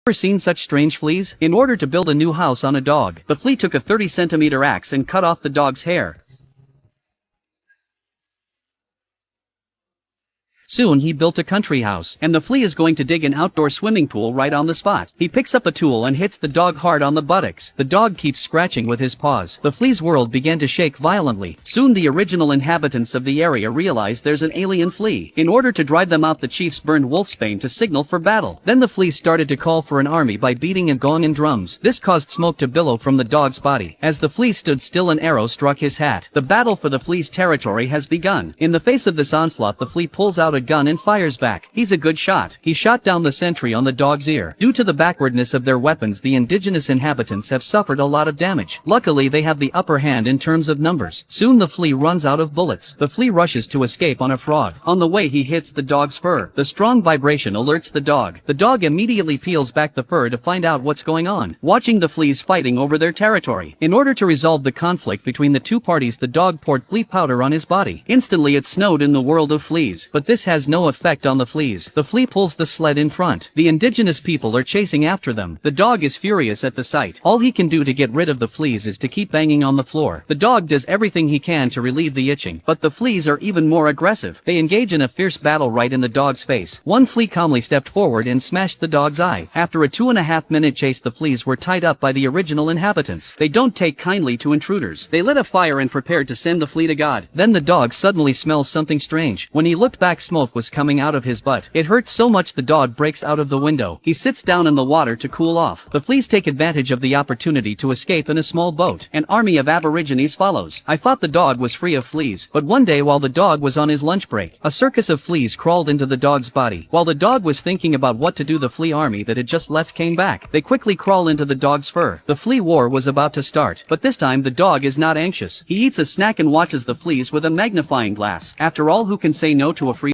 Ever seen such strange fleas? In order to build a new house on a dog, the flea took a 30-centimeter axe and cut off the dog's hair. Soon he built a country house, and the flea is going to dig an outdoor swimming pool right on the spot. He picks up a tool and hits the dog hard on the buttocks. The dog keeps scratching with his paws. The flea's world began to shake violently. Soon the original inhabitants of the area realized there's an alien flea. In order to drive them out, the chiefs burned wolfsbane to signal for battle. Then the flea started to call for an army by beating a gong and drums. This caused smoke to billow from the dog's body. As the flea stood still, an arrow struck his hat. The battle for the flea's territory has begun. In the face of this onslaught, the flea pulls out a gun and fires back. He's a good shot. He shot down the sentry on the dog's ear. Due to the backwardness of their weapons, the indigenous inhabitants have suffered a lot of damage. Luckily, they have the upper hand in terms of numbers. Soon the flea runs out of bullets. The flea rushes to escape on a frog. On the way, he hits the dog's fur. The strong vibration alerts the dog. The dog immediately peels back the fur to find out what's going on, watching the fleas fighting over their territory. In order to resolve the conflict between the two parties, the dog poured flea powder on his body. Instantly it snowed in the world of fleas, but this has no effect on the fleas. The flea pulls the sled in front. The indigenous people are chasing after them. The dog is furious at the sight. All he can do to get rid of the fleas is to keep banging on the floor. The dog does everything he can to relieve the itching, but the fleas are even more aggressive. They engage in a fierce battle right in the dog's face. One flea calmly stepped forward and smashed the dog's eye. After a 2.5-minute chase, the fleas were tied up by the original inhabitants. They don't take kindly to intruders. They lit a fire and prepared to send the flea to God. Then the dog suddenly smells something strange. When he looked back, smoke was coming out of his butt. It hurts so much the dog breaks out of the window. He sits down in the water to cool off. The fleas take advantage of the opportunity to escape in a small boat. An army of aborigines follows. I thought the dog was free of fleas, but one day while the dog was on his lunch break, a circus of fleas crawled into the dog's body. While the dog was thinking about what to do, the flea army that had just left came back. They quickly crawl into the dog's fur. The flea war was about to start, but this time the dog is not anxious. He eats a snack and watches the fleas with a magnifying glass. After all, who can say no to a free